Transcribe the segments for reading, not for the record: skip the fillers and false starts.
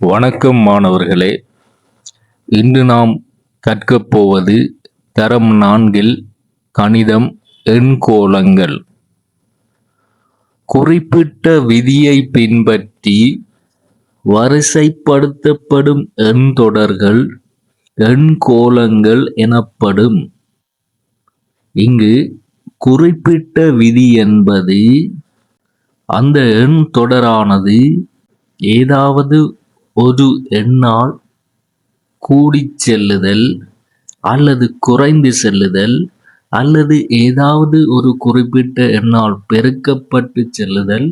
வணக்கம் மாணவர்களே. இன்று நாம் கற்கப் போவது தரம் 4 கணிதம் எண்கோளங்கள். குறிப்பிட்ட விதியை பின்பற்றி வரிசைப்படுத்தப்படும் எண்தொடர்கள் எண்கோளங்கள் எனப்படும். இங்கு குறிப்பிட்ட விதி என்பது அந்த எண்தொடரானது ஏதாவது ஒரு எண்ணால் கூடிச் செல்லுதல் அல்லது குறைந்து செல்லுதல் அல்லது ஏதாவது ஒரு குறிப்பிட்ட எண்ணால் பெருக்கப்பட்டு செல்லுதல்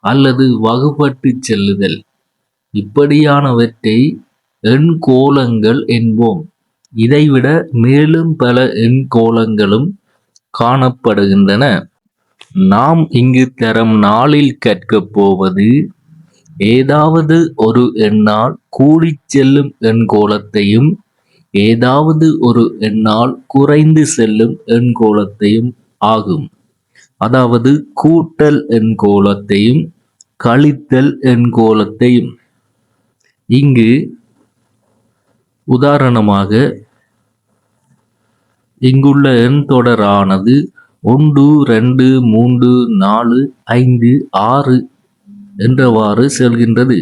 அல்லது வகுபட்டு செல்லுதல், இப்படியானவற்றை எண்கோளங்கள் என்போம். இதைவிட மேலும் பல எண்கோளங்களும் காணப்படுகின்றன. நாம் இங்கு தரம் 4 கற்கப் போவது ஏதாவது ஒரு எண்ணால் கூடிச் செல்லும் எண்கோளத்தையும் ஏதாவது ஒரு எண்ணால் குறைந்து செல்லும் எண்கோளத்தையும் ஆகும். அதாவது கூட்டல் எண்கோளத்தையும் கழித்தல் எண்கோளத்தையும். இங்கு உதாரணமாக இங்குள்ள எண்தொடரானது 1, 2, 3, 4, 5, 6 என்றவாறு செல்கின்றது.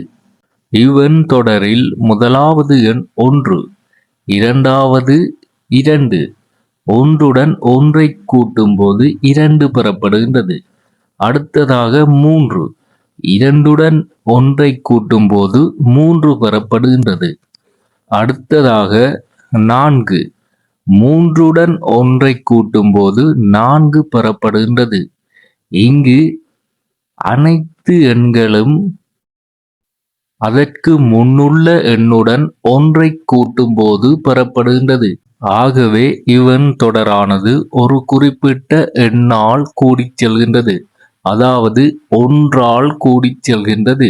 இவ்வெண் தொடரில் முதலாவது எண் 1, இரண்டாவது 2, ஒன்றுடன் ஒன்றை கூட்டும் போது 2 பெறப்படுகின்றது. அடுத்ததாக 3, இரண்டுடன் ஒன்றை கூட்டும் போது 3 பெறப்படுகின்றது. அடுத்ததாக 4, மூன்றுடன் ஒன்றை கூட்டும் போது 4 பெறப்படுகின்றது. இங்கு அனைத்து எண்களும் அதற்கு முன்னுள்ள எண்ணுடன் ஒன்றை கூட்டும் போது பெறப்படுகின்றது. ஆகவே இவ்வெண் தொடரானது ஒரு குறிப்பிட்ட எண்ணால் கூடிச் செல்கின்றது, அதாவது ஒன்றால் கூடிச் செல்கின்றது.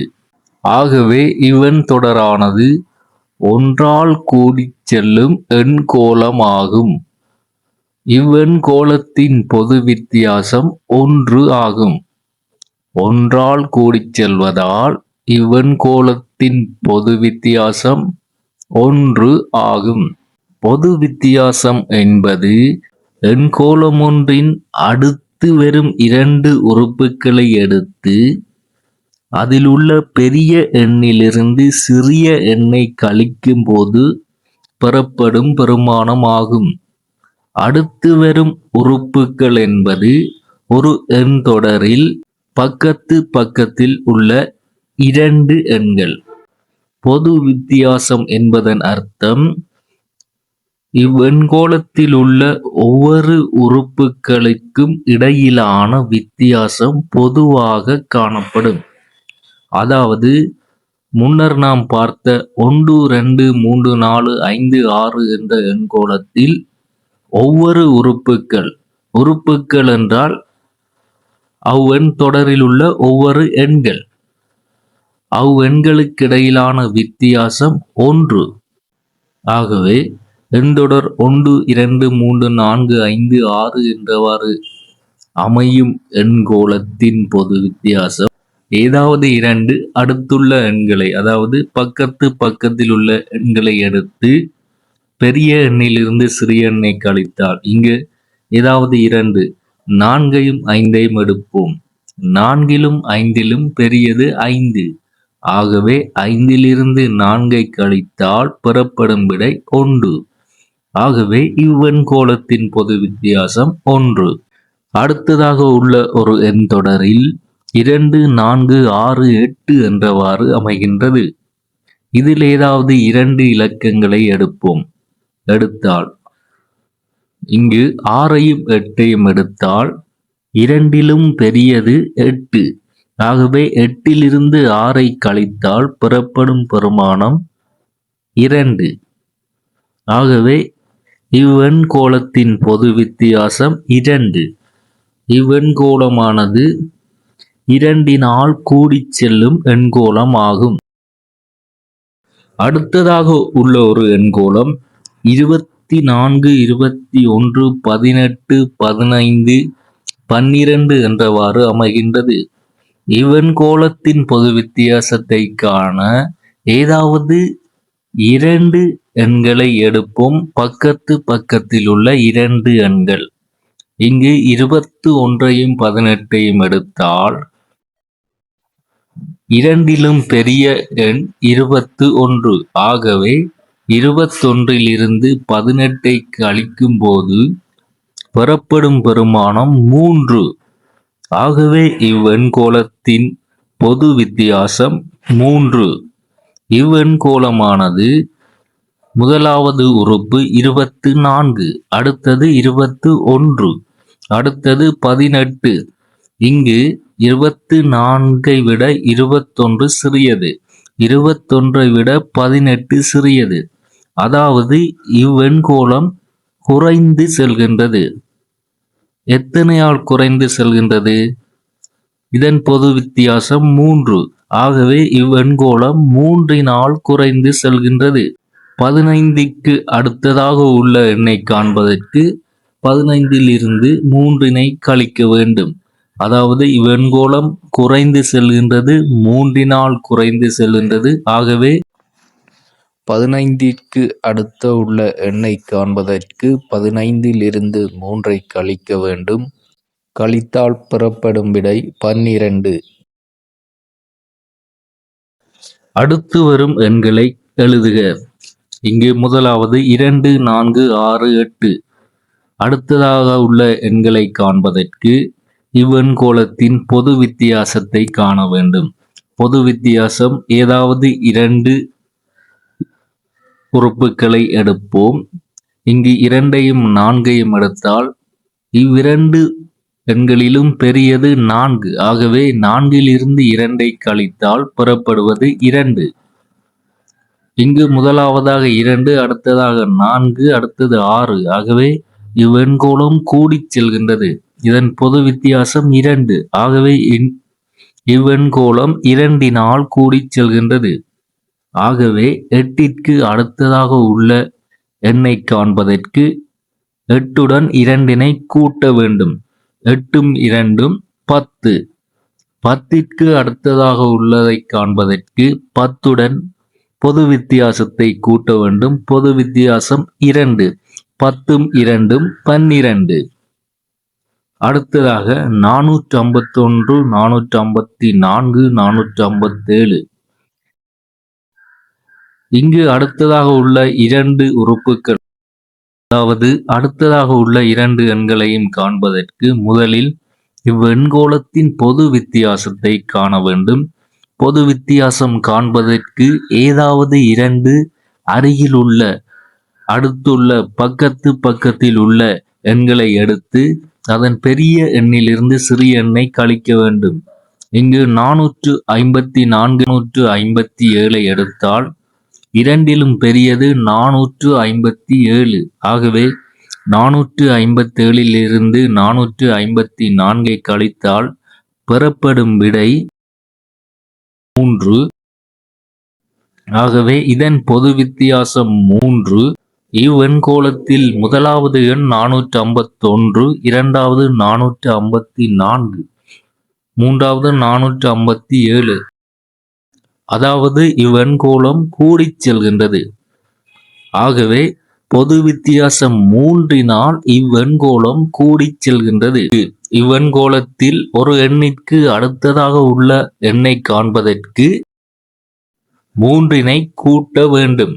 ஆகவே இவ்வெண் தொடரானது ஒன்றால் கூடிச் செல்லும் எண்கோளமாகும். இவ்வெண்கோளத்தின் பொது வித்தியாசம் 1 ஆகும். ஒன்றால் கூடிச் செல்வதால் இவ்வெண்கோளத்தின் பொது வித்தியாசம் 1 ஆகும். பொது வித்தியாசம் என்பது எண்கோளம் ஒன்றின் அடுத்து வரும் 2 உறுப்புகளை எடுத்து அதில் உள்ள பெரிய எண்ணிலிருந்து சிறிய எண்ணை கழிக்கும் போது பெறப்படும் பெருமானம் ஆகும். அடுத்து வரும் உறுப்புகள் என்பது ஒரு எண்தொடரில் பக்கத்து பக்கத்தில் உள்ள 2 எண்கள். பொது வித்தியாசம் என்பதன் அர்த்தம் இவ்வெண்கோளத்தில் உள்ள ஒவ்வொரு உறுப்புகளுக்கும் இடையிலான வித்தியாசம் பொதுவாக காணப்படும். அதாவது முன்னர் நாம் பார்த்த 1, 2, 3, 4, 5, 6 என்ற எண்கோளத்தில் ஒவ்வொரு உறுப்புகள் என்றால் அவ்வெண் தொடரில் உள்ள ஒவ்வொரு எண்கள், அவ்வெண்களுக்கு இடையிலான வித்தியாசம் 1. ஆகவே எண்தொடர் 1, 2, 3, 4, 5, 6 என்றவாறு அமையும் எண்கோளத்தின் பொது வித்தியாசம் ஏதாவது 2 அடுத்துள்ள எண்களை, அதாவது பக்கத்து பக்கத்தில் உள்ள எண்களை எடுத்து பெரிய எண்ணிலிருந்து சிறிய எண்ணை கழித்தால், இங்கு ஏதாவது 2, 4ஐயும் 5ஐயும் எடுப்போம். 4லும் 5லும் பெரியது 5. ஆகவே 5லிருந்து 4ஐ கழித்தால் பெறப்படும் விடை 1. ஆகவே இவ்வெண்கோளத்தின் பொது வித்தியாசம் 1. அடுத்ததாக உள்ள ஒரு எண்தொடரில் 2, 4, 6, 8 என்றவாறு அமைகின்றது. இதில் ஏதாவது 2 இலக்கங்களை எடுத்தால் இங்கு 6ஐயும் 8ஐயும் எடுத்தால் 2லும் பெரியது 8. ஆகவே 8லிருந்து 6ஐ கழித்தால் பெறப்படும் பெருமானம் 2. ஆகவே இவ்வெண்கோளத்தின் பொது வித்தியாசம் 2. இவ்வெண்கோளமானது 2னால் கூடிச் செல்லும் எண்கோளம் ஆகும். அடுத்ததாக உள்ள ஒரு எண்கோளம் 24, 21, 18, 15, 12 என்றவாறு அமைகின்றது. இவ்வெண்கோளத்தின் பொது வித்தியாசத்தை காண ஏதாவது 2 எண்களை எடுப்போம். பக்கத்தில் உள்ள 2 எண்கள். இங்கு 21ஐயும் 18ஐயும் எடுத்தால் இரண்டிலும் பெரிய எண் 21. ஆகவே 21லிருந்து 18ஐ கழிக்கும்போது பெறப்படும் பெறுமானம் 3. ஆகவே இவ்வெண்கோளத்தின் பொது வித்தியாசம் 3. இவ்வெண்கோளமானது முதலாவது உறுப்பு 24, அடுத்தது 21, அடுத்தது 18. இங்கு 24ஐ விட 21 சிறியது, 21ஐ விட 18 சிறியது. அதாவது இவ்வெண்கோளம் குறைந்து செல்கின்றது. எத்தனையால் குறைந்து செல்கின்றது? இதன் பொது வித்தியாசம் 3. ஆகவே இவ்வெண்கோளம் 3னால் குறைந்து செல்கின்றது. 15க்கு அடுத்ததாக உள்ள எண்ணை காண்பதற்கு 15லிருந்து 3னை கழிக்க வேண்டும். அதாவது இவ்வெண்கோளம் குறைந்து செல்கின்றது, 3னால் குறைந்து செல்கின்றது. ஆகவே 15ற்கு அடுத்த உள்ள எண்ணை காண்பதற்கு 15லிருந்து 3ஐ கழிக்க வேண்டும். கழித்தால் பெறப்படும் விடை 12. அடுத்து வரும் எண்களை எழுதுக. இங்கு முதலாவது 2, 4, 6, 8. அடுத்ததாக உள்ள எண்களை காண்பதற்கு இவ்வெண்கோளத்தின் பொது வித்தியாசத்தை காண வேண்டும். பொது வித்தியாசம் ஏதாவது 2 உறுப்புகளை எடுப்போம். இங்கு 2ஐயும் 4ஐயும் எடுத்தால் இவ்விரண்டு எண்களிலும் பெரியது 4. ஆகவே 4லிருந்து 2ஐ கழித்தால் பெறப்படுவது 2. இங்கு முதலாவதாக 2, அடுத்ததாக 4, அடுத்தது 6. ஆகவே இவ்வெண்கோளம் கூடிச் செல்கின்றது. இதன் பொது வித்தியாசம் 2. ஆகவே இவ்வெண்கோளம் 2னால் கூடிச் செல்கின்றது. ஆகவே 8ற்கு அடுத்ததாக உள்ள எண்ணை காண்பதற்கு 8உடன் 2னை கூட்ட வேண்டும். 8ம் 2ம் 10. 10ற்கு அடுத்ததாக உள்ளதை காண்பதற்கு 10உடன் பொது வித்தியாசத்தை கூட்ட வேண்டும். பொது வித்தியாசம் 2. 10ம் 2ம் 12. அடுத்ததாக 451, 454, 457. இங்கு அடுத்ததாக உள்ள 2 உறுப்புகள், அதாவது அடுத்ததாக உள்ள 2 எண்களையும் காண்பதற்கு முதலில் இவ்வெண்கோளத்தின் பொது வித்தியாசத்தை காண வேண்டும். பொது வித்தியாசம் காண்பதற்கு ஏதாவது 2 அருகில் உள்ள அடுத்துள்ள பக்கத்தில் உள்ள எண்களை எடுத்து அதன் பெரிய எண்ணிலிருந்து சிறிய எண்ணை கழிக்க வேண்டும். இங்கு 454, 457ஐ எடுத்தால் இரண்டிலும் பெரியது 457. ஆகவே 457லிருந்து 454ஐ கழித்தால் பெறப்படும் விடை 3. ஆகவே இதன் பொது வித்தியாசம் 3. இவ்வெண்கோளத்தில் முதலாவது எண் 451, இரண்டாவது 454, மூன்றாவது 457. அதாவது இவ்வெண்கோளம் கூடிச் செல்கின்றது. ஆகவே பொது வித்தியாசம் 3னால் இவ்வெண்கோளம் கூடிச் செல்கின்றது. இவ்வெண்கோளத்தில் ஒரு எண்ணிற்கு அடுத்ததாக உள்ள எண்ணை காண்பதற்கு 3னை கூட்ட வேண்டும்.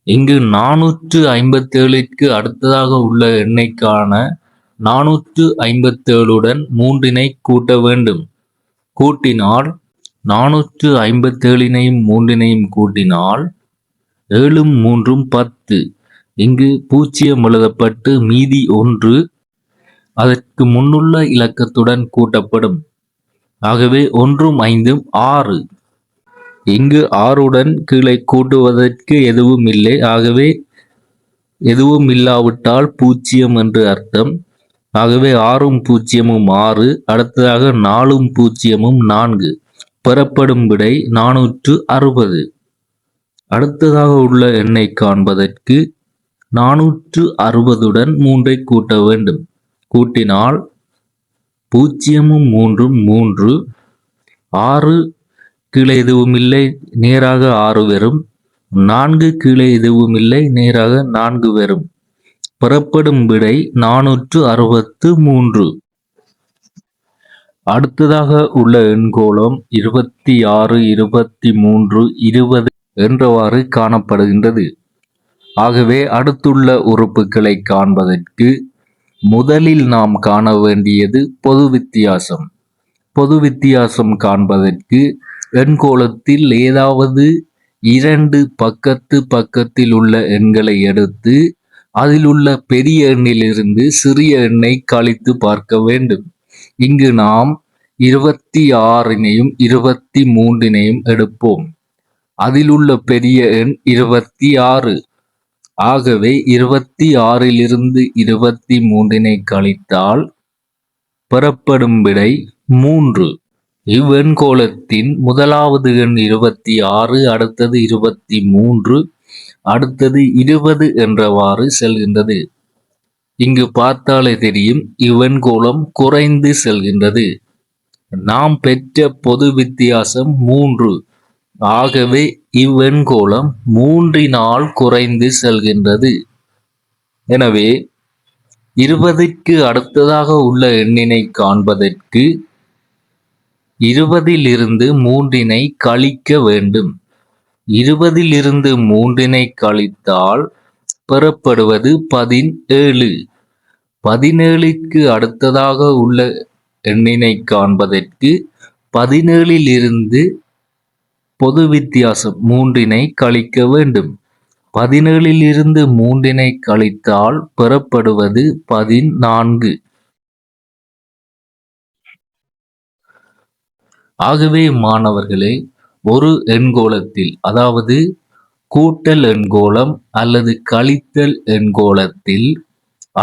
இங்கு 457ற்கு அடுத்ததாக உள்ள எண்ணை காண 457உடன் 3னை கூட்ட வேண்டும். கூட்டினால் 457னையும் 3னையும் கூட்டினால் 7ம் 3ம் 10. இங்கு 0 எழுதப்பட்டு மீதி 1 அதற்கு முன்னுள்ள இலக்கத்துடன் கூட்டப்படும். ஆகவே 1ம் 5ம் 6. இங்கு 6உடன் கீழே கூட்டுவதற்கு எதுவும் இல்லை. ஆகவே எதுவும் இல்லாவிட்டால் 0 என்று அர்த்தம். ஆகவே 6ம் 0ம் 6. அடுத்ததாக 4ம் 0ம் 4. பெறப்படும் விடை 460. அடுத்ததாக உள்ள எண்ணை காண்பதற்கு 460உடன் 3ஐ கூட்ட வேண்டும். கூட்டினால் 0ம் 3ம் 3, 6 கீழே எதுவும் இல்லை, நேராக 6 வரும். 4 கீழே எதுவும் இல்லை, நேராக 4 வரும். பெறப்படும் விடை 463. அடுத்ததாக உள்ள எண்கோளம் 26, 23, 20 என்றவாறு காணப்படுகின்றது. ஆகவே அடுத்துள்ள உறுப்புகளை காண்பதற்கு முதலில் நாம் காண வேண்டியது பொது வித்தியாசம். பொது வித்தியாசம் காண்பதற்கு எண்கோளத்தில் ஏதாவது 2 பக்கத்தில் உள்ள எண்களை எடுத்து அதில் உள்ள பெரிய எண்ணிலிருந்து சிறிய எண்ணை கழித்து பார்க்க வேண்டும். இங்கு நாம் 26னையும் 23னையும் எடுப்போம். அதில் உள்ள பெரிய எண் 26. ஆகவே 26லிருந்து 23னை கழித்தால் பெறப்படும் விடை 3. இவ்வெண்கோளத்தின் முதலாவது எண் 26, அடுத்தது 23, அடுத்தது 20 என்றவாறு செல்கின்றது. இங்கு பார்த்தாலே தெரியும் இவ்வெண்கோளம் குறைந்து செல்கின்றது. நாம் பெற்ற பொது வித்தியாசம் 3. ஆகவே இவ்வெண்கோளம் 3னால் குறைந்து செல்கின்றது. எனவே 20க்கு அடுத்ததாக உள்ள எண்ணினை காண்பதற்கு 20லிருந்து 3னை கழிக்க வேண்டும். 20லிருந்து 3னை கழித்தால் பெறப்படுவது 17. 17க்கு அடுத்ததாக உள்ள எண்ணினை காண்பதற்கு 17லிருந்து பொது வித்தியாசம் 3னை கழிக்க வேண்டும். 17லிருந்து 3னை கழித்தால் பெறப்படுவது 14. ஆகவே மாணவர்களே, ஒரு எண்கோளத்தில், அதாவது கூட்டல் எண்கோளம் அல்லது கழித்தல் எண்கோளத்தில்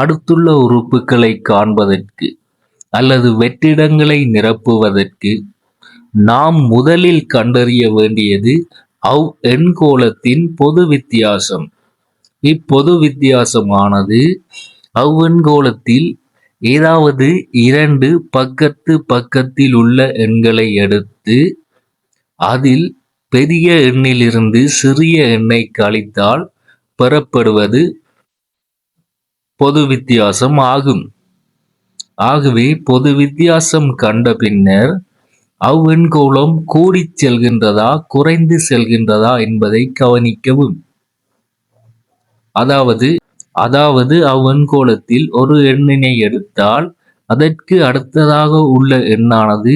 அடுத்துள்ள உறுப்புகளை காண்பதற்கு அல்லது வெற்றிடங்களை நிரப்புவதற்கு நாம் முதலில் கண்டறிய வேண்டியது அவ் எண்கோளத்தின் பொது வித்தியாசம். இப்பொது வித்தியாசமானது அவ்வெண்கோளத்தில் ஏதாவது 2 பக்கத்தில் உள்ள எண்களை எடுத்து அதில் பெரிய எண்ணிலிருந்து சிறிய எண்ணை கழித்தால் பெறப்படுவது பொது வித்தியாசம் ஆகும். ஆகவே பொது வித்தியாசம் கண்ட பின்னர் அவ்வெண்கோளம் கூடிச் செல்கின்றதா குறைந்து செல்கின்றதா என்பதை கவனிக்கவும். அதாவது அவ்வெண்கோளத்தில் ஒரு எண்ணினை எடுத்தால் அதற்கு அடுத்ததாக உள்ள எண்ணானது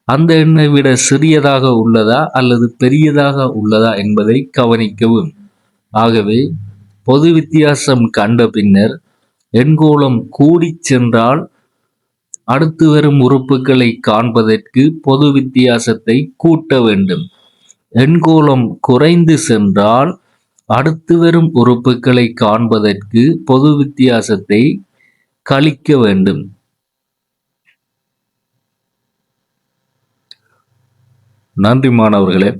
அந்த எண்ணை விட சிறியதாக உள்ளதா அல்லது பெரியதாக உள்ளதா என்பதை கவனிக்கவும். ஆகவே பொது வித்தியாசம் கண்ட பின்னர் எண்கோளம் கூடிச் சென்றால் அடுத்து வரும் உறுப்புகளை காண்பதற்கு பொது வித்தியாசத்தை கூட்ட வேண்டும். எண்கோளம் குறைந்து சென்றால் அடுத்து வரும் உறுப்புகளை காண்பதற்கு பொது வித்தியாசத்தை கழிக்க வேண்டும். நன்றி மாணவர்களே.